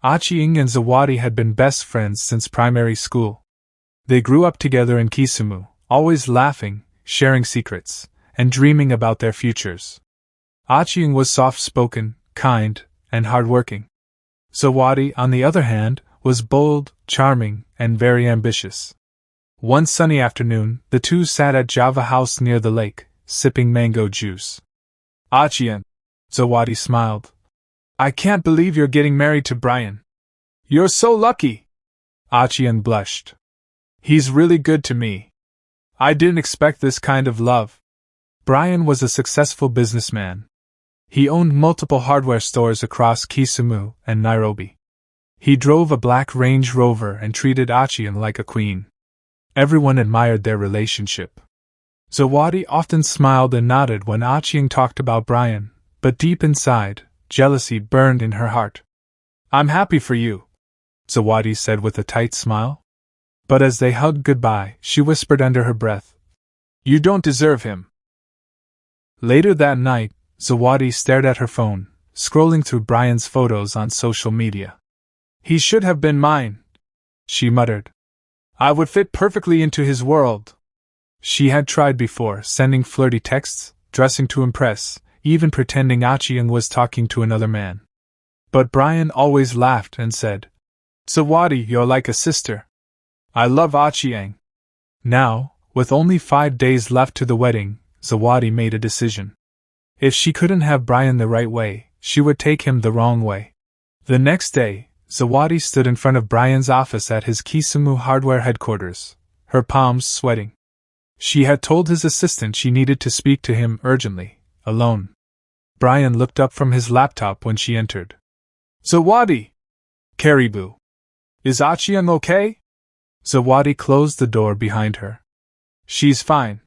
Achieng and Zawadi had been best friends since primary school. They grew up together in Kisumu, always laughing, sharing secrets, and dreaming about their futures. Achieng was soft-spoken, kind, and hard-working. Zawadi, on the other hand, was bold, charming, and very ambitious. One sunny afternoon, the two sat at Java House near the lake, sipping mango juice. Achieng, Zawadi smiled. I can't believe you're getting married to Brian. You're so lucky. Achieng blushed. He's really good to me. I didn't expect this kind of love. Brian was a successful businessman. He owned multiple hardware stores across Kisumu and Nairobi. He drove a black Range Rover and treated Achieng like a queen. Everyone admired their relationship. Zawadi often smiled and nodded when Achieng talked about Brian, but deep inside, jealousy burned in her heart. I'm happy for you, Zawadi said with a tight smile. But as they hugged goodbye, she whispered under her breath, You don't deserve him. Later that night, Zawadi stared at her phone, scrolling through Brian's photos on social media. He should have been mine, she muttered. I would fit perfectly into his world. She had tried before, sending flirty texts, dressing to impress, even pretending Achieng was talking to another man. But Brian always laughed and said, Zawadi, you're like a sister. I love Achieng. Now, with only 5 days left to the wedding, Zawadi made a decision. If she couldn't have Brian the right way, she would take him the wrong way. The next day, Zawadi stood in front of Brian's office at his Kisumu hardware headquarters, her palms sweating. She had told his assistant she needed to speak to him urgently, alone. Brian looked up from his laptop when she entered. Zawadi! Caribou! Is Achieng okay? Zawadi closed the door behind her. She's fine.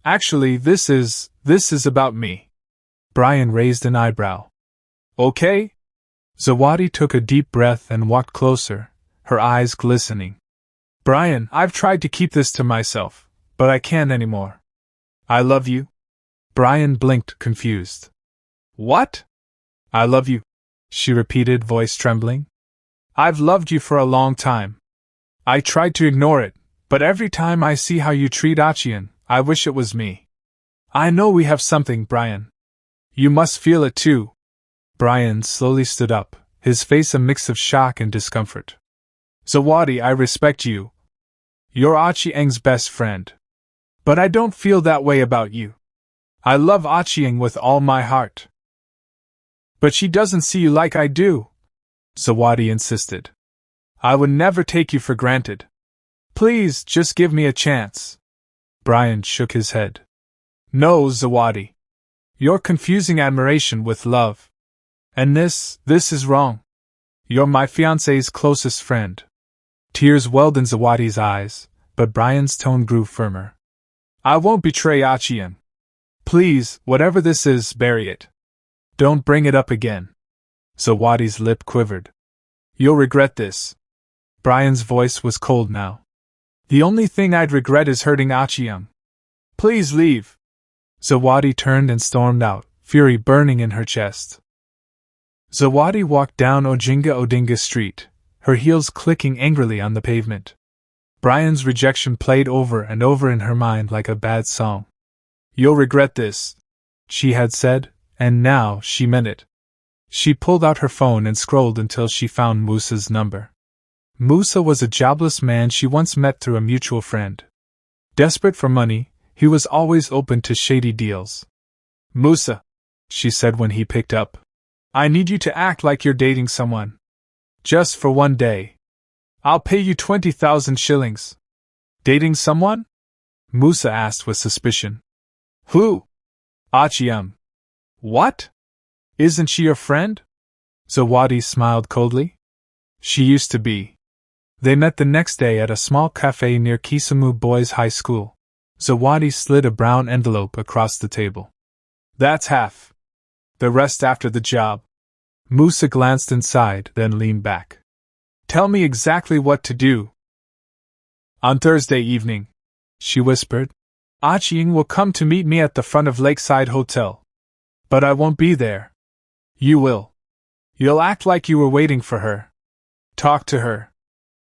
Actually, this is about me. Brian raised an eyebrow. Okay? Zawadi took a deep breath and walked closer, her eyes glistening. Brian, I've tried to keep this to myself, but I can't anymore. I love you. Brian blinked, confused. What? I love you, she repeated, voice trembling. I've loved you for a long time. I tried to ignore it, but every time I see how you treat Achieng, I wish it was me. I know we have something, Brian. You must feel it too. Brian slowly stood up, his face a mix of shock and discomfort. Zawadi, I respect you. You're Achieng's best friend. But I don't feel that way about you. I love Achieng with all my heart. But she doesn't see you like I do, Zawadi insisted. I would never take you for granted. Please, just give me a chance. Brian shook his head. No, Zawadi. You're confusing admiration with love. And this is wrong. You're my fiancé's closest friend. Tears welled in Zawadi's eyes, but Brian's tone grew firmer. I won't betray Achieng. Please, whatever this is, bury it. Don't bring it up again. Zawadi's lip quivered. You'll regret this. Brian's voice was cold now. The only thing I'd regret is hurting Achieng. Please leave. Zawadi turned and stormed out, fury burning in her chest. Zawadi walked down Ojinga Odinga Street, her heels clicking angrily on the pavement. Brian's rejection played over and over in her mind like a bad song. You'll regret this, she had said, and now she meant it. She pulled out her phone and scrolled until she found Musa's number. Musa was a jobless man she once met through a mutual friend. Desperate for money, he was always open to shady deals. Musa, she said when he picked up. I need you to act like you're dating someone. Just for one day. I'll pay you 20,000 shillings. Dating someone? Musa asked with suspicion. Who? Achieng. What? Isn't she your friend? Zawadi smiled coldly. She used to be. They met the next day at a small cafe near Kisumu Boys High School. Zawadi slid a brown envelope across the table. That's half. The rest after the job. Musa glanced inside, then leaned back. Tell me exactly what to do. On Thursday evening, she whispered, Achieng will come to meet me at the front of Lakeside Hotel. But I won't be there. You will. You'll act like you were waiting for her. Talk to her.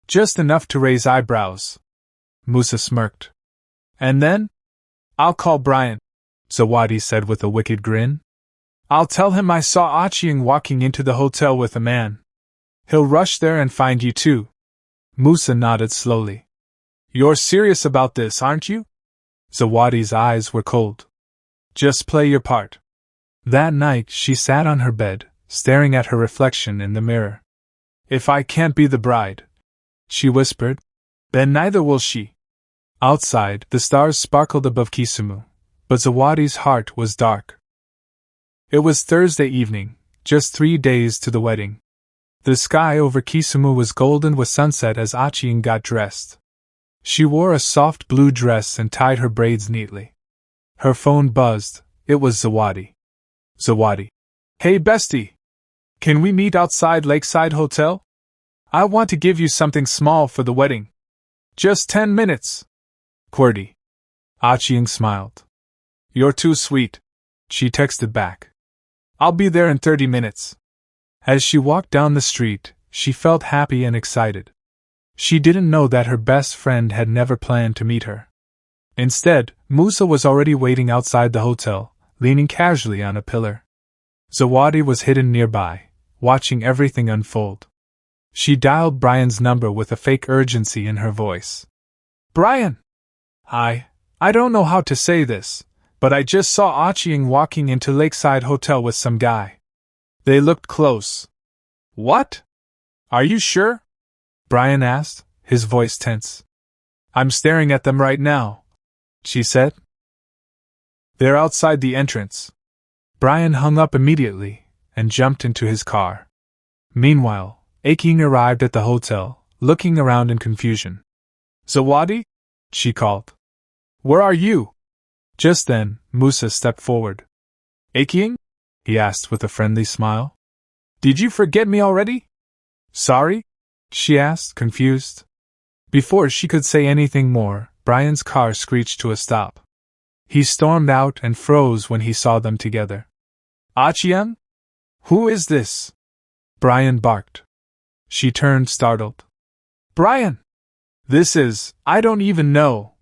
Just enough to raise eyebrows. Musa smirked. And then? I'll call Brian, Zawadi said with a wicked grin. I'll tell him I saw Achieng walking into the hotel with a man. He'll rush there and find you too. Musa nodded slowly. You're serious about this, aren't you? Zawadi's eyes were cold. Just play your part. That night she sat on her bed, staring at her reflection in the mirror. If I can't be the bride, she whispered, then neither will she. Outside, the stars sparkled above Kisumu, but Zawadi's heart was dark. It was Thursday evening, just 3 days to the wedding. The sky over Kisumu was golden with sunset as Achieng got dressed. She wore a soft blue dress and tied her braids neatly. Her phone buzzed. It was Zawadi. Zawadi. Hey bestie! Can we meet outside Lakeside Hotel? I want to give you something small for the wedding. Just 10 minutes. QWERTY. Achieng smiled. You're too sweet, she texted back. I'll be there in 30 minutes. As she walked down the street, she felt happy and excited. She didn't know that her best friend had never planned to meet her. Instead, Musa was already waiting outside the hotel, leaning casually on a pillar. Zawadi was hidden nearby, watching everything unfold. She dialed Brian's number with a fake urgency in her voice. Brian! I don't know how to say this, but I just saw Achieng walking into Lakeside Hotel with some guy. They looked close. What? Are you sure? Brian asked, his voice tense. I'm staring at them right now, she said. They're outside the entrance. Brian hung up immediately and jumped into his car. Meanwhile, Achieng arrived at the hotel, looking around in confusion. Zawadi? She called. Where are you? Just then, Musa stepped forward. Achieng? He asked with a friendly smile. Did you forget me already? Sorry? She asked, confused. Before she could say anything more, Brian's car screeched to a stop. He stormed out and froze when he saw them together. Achieng? Who is this? Brian barked. She turned startled. Brian! I don't even know.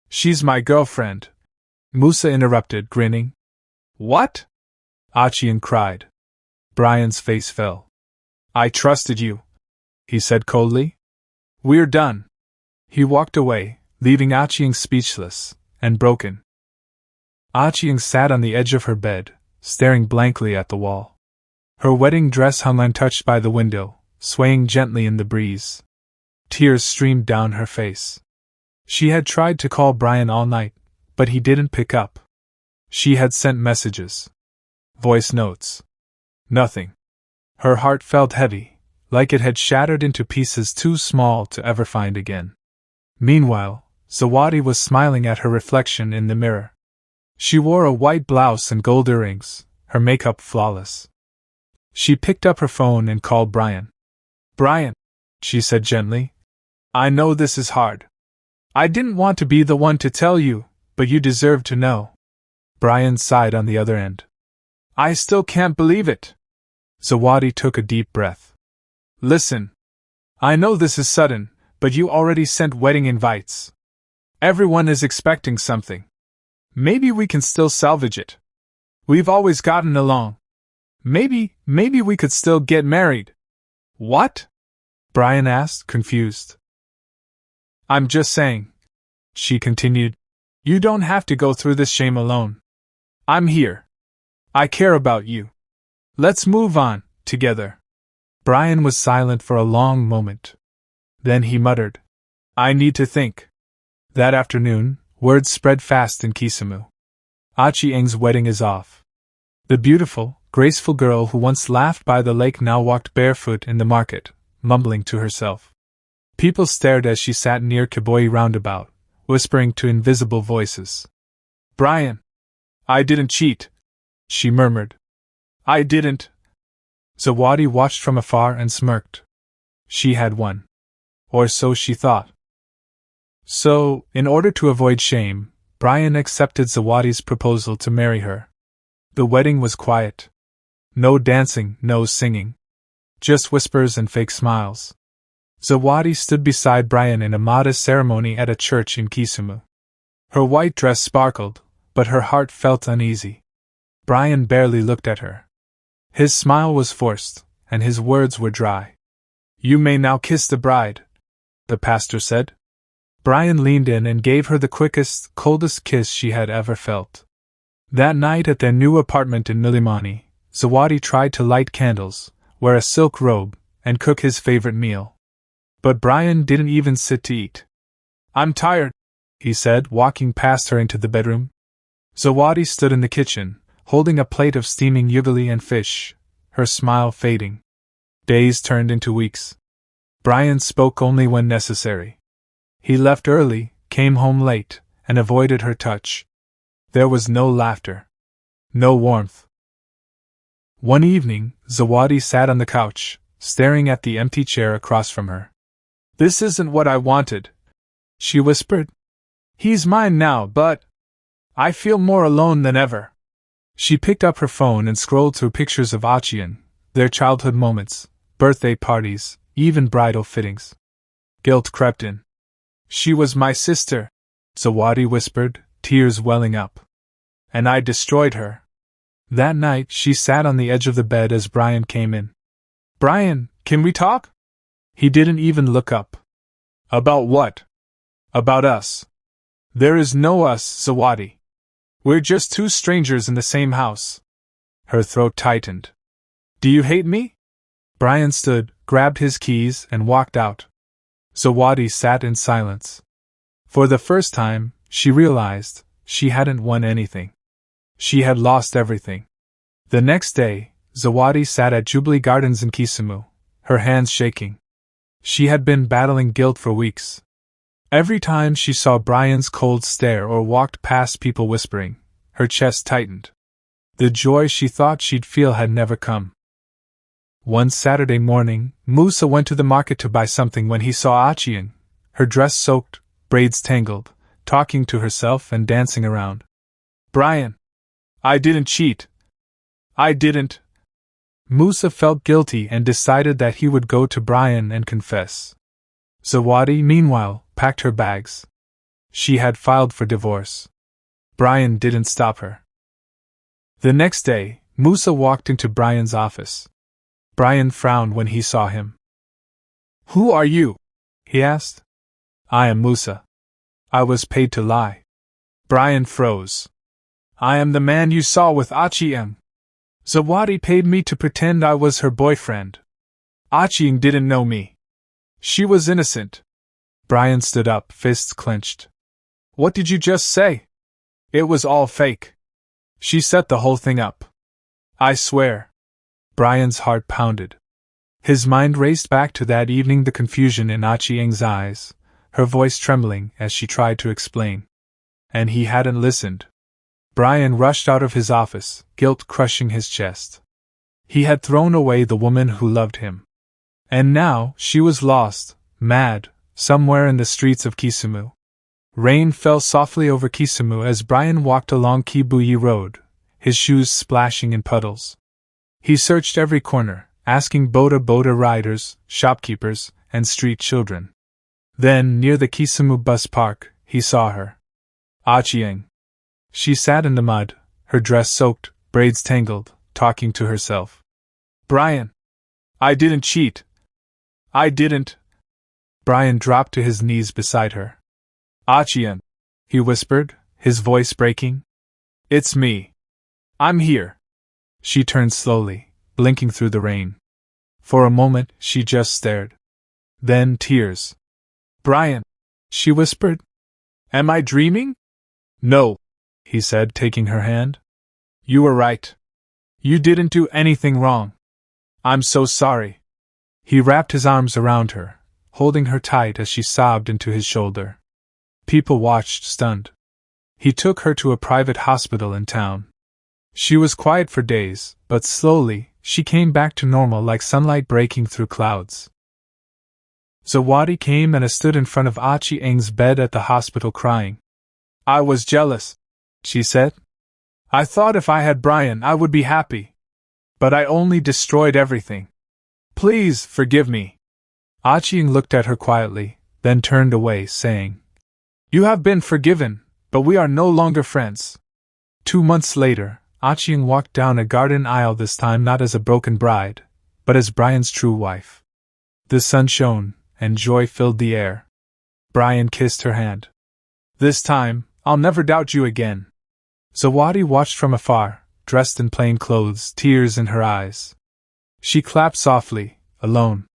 She's my girlfriend. Musa interrupted, grinning. What? Achieng cried. Brian's face fell. I trusted you, he said coldly. We're done. He walked away, leaving Achieng speechless and broken. Achieng sat on the edge of her bed, staring blankly at the wall. Her wedding dress hung untouched by the window, swaying gently in the breeze. Tears streamed down her face. She had tried to call Brian all night, but he didn't pick up. She had sent messages. Voice notes. Nothing. Her heart felt heavy, like it had shattered into pieces too small to ever find again. Meanwhile, Zawadi was smiling at her reflection in the mirror. She wore a white blouse and gold earrings, her makeup flawless. She picked up her phone and called Brian. Brian, she said gently, I know this is hard. I didn't want to be the one to tell you, but you deserve to know. Brian sighed on the other end. I still can't believe it. Zawadi took a deep breath. Listen. I know this is sudden, but you already sent wedding invites. Everyone is expecting something. Maybe we can still salvage it. We've always gotten along. Maybe we could still get married. What? Brian asked, confused. I'm just saying, she continued. You don't have to go through this shame alone. I'm here. I care about you. Let's move on, together. Brian was silent for a long moment. Then he muttered, I need to think. That afternoon, word spread fast in Kisumu. Achieng's wedding is off. The beautiful, graceful girl who once laughed by the lake now walked barefoot in the market, mumbling to herself. People stared as she sat near Kiboi roundabout, whispering to invisible voices. Brian! I didn't cheat, she murmured. I didn't. Zawadi watched from afar and smirked. She had won. Or so she thought. So, in order to avoid shame, Brian accepted Zawadi's proposal to marry her. The wedding was quiet. No dancing, no singing. just whispers and fake smiles. Zawadi stood beside Brian in a modest ceremony at a church in Kisumu. Her white dress sparkled, but her heart felt uneasy. Brian barely looked at her. His smile was forced, and his words were dry. "You may now kiss the bride," the pastor said. Brian leaned in and gave her the quickest, coldest kiss she had ever felt. That night at their new apartment in Milimani, Zawadi tried to light candles, wear a silk robe, and cook his favorite meal. But Brian didn't even sit to eat. "I'm tired," he said, walking past her into the bedroom. Zawadi stood in the kitchen, holding a plate of steaming ugali and fish, her smile fading. Days turned into weeks. Brian spoke only when necessary. He left early, came home late, and avoided her touch. There was no laughter. No warmth. One evening, Zawadi sat on the couch, staring at the empty chair across from her. "This isn't what I wanted," she whispered. "He's mine now, but I feel more alone than ever." She picked up her phone and scrolled through pictures of Achieng, their childhood moments, birthday parties, even bridal fittings. Guilt crept in. "She was my sister," Zawadi whispered, tears welling up. "And I destroyed her." That night she sat on the edge of the bed as Brian came in. "Brian, can we talk?" He didn't even look up. "About what?" "About us." "There is no us, Zawadi. We're just two strangers in the same house." Her throat tightened. "Do you hate me?" Brian stood, grabbed his keys, and walked out. Zawadi sat in silence. For the first time, she realized she hadn't won anything. She had lost everything. The next day, Zawadi sat at Jubilee Gardens in Kisumu, her hands shaking. She had been battling guilt for weeks. Every time she saw Brian's cold stare or walked past people whispering, her chest tightened. The joy she thought she'd feel had never come. One Saturday morning, Musa went to the market to buy something when he saw Achieng, her dress soaked, braids tangled, talking to herself and dancing around. "Brian! I didn't cheat. I didn't." Musa felt guilty and decided that he would go to Brian and confess. Zawadi, meanwhile, packed her bags. She had filed for divorce. Brian didn't stop her. The next day, Musa walked into Brian's office. Brian frowned when he saw him. "Who are you?" he asked. "I am Musa. I was paid to lie." Brian froze. "I am the man you saw with Achieng. Zawadi paid me to pretend I was her boyfriend. Achieng didn't know me. She was innocent." Brian stood up, fists clenched. "What did you just say?" "It was all fake. She set the whole thing up. I swear." Brian's heart pounded. His mind raced back to that evening, the confusion in Achieng's eyes, her voice trembling as she tried to explain. And he hadn't listened. Brian rushed out of his office, guilt crushing his chest. He had thrown away the woman who loved him. And now she was lost, mad, somewhere in the streets of Kisumu. Rain fell softly over Kisumu as Brian walked along Kibuye Road, his shoes splashing in puddles. He searched every corner, asking boda riders, shopkeepers, and street children. Then, near the Kisumu bus park, he saw her. Achieng. She sat in the mud, her dress soaked, braids tangled, talking to herself. "Brian! I didn't cheat. I didn't." Brian dropped to his knees beside her. "Achieng," he whispered, his voice breaking. "It's me. I'm here." She turned slowly, blinking through the rain. For a moment, she just stared. Then tears. "Brian," she whispered. "Am I dreaming?" "No," he said, taking her hand. "You were right. You didn't do anything wrong. I'm so sorry." He wrapped his arms around her, holding her tight as she sobbed into his shoulder. People watched, stunned. He took her to a private hospital in town. She was quiet for days, but slowly, she came back to normal like sunlight breaking through clouds. Zawadi came and stood in front of Achieng's bed at the hospital crying. "I was jealous," she said. "I thought if I had Brian I would be happy. But I only destroyed everything. Please, forgive me. Achieng looked at her quietly, then turned away, saying, You have been forgiven, but we are no longer friends. 2 months later, Achieng walked down a garden aisle, this time not as a broken bride, but as Brian's true wife. The sun shone, and joy filled the air. Brian kissed her hand. This time, I'll never doubt you again. Zawadi watched from afar, dressed in plain clothes, tears in her eyes. She clapped softly, alone.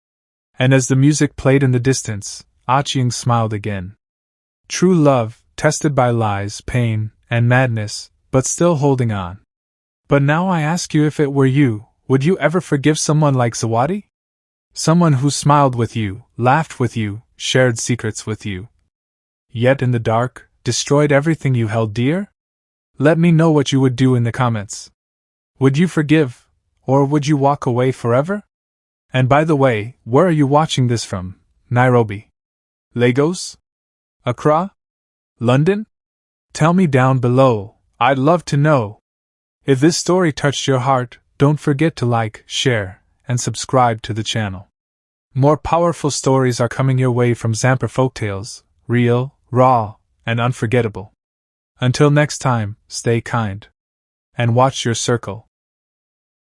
And as the music played in the distance, Achieng smiled again. True love, tested by lies, pain, and madness, but still holding on. But now I ask you, if it were you, would you ever forgive someone like Zawadi? Someone who smiled with you, laughed with you, shared secrets with you, yet in the dark, destroyed everything you held dear? Let me know what you would do in the comments. Would you forgive, or would you walk away forever? And by the way, where are you watching this from? Nairobi? Lagos? Accra? London? Tell me down below, I'd love to know. If this story touched your heart, don't forget to like, share, and subscribe to the channel. More powerful stories are coming your way from Zamper Folktales, real, raw, and unforgettable. Until next time, stay kind. And watch your circle.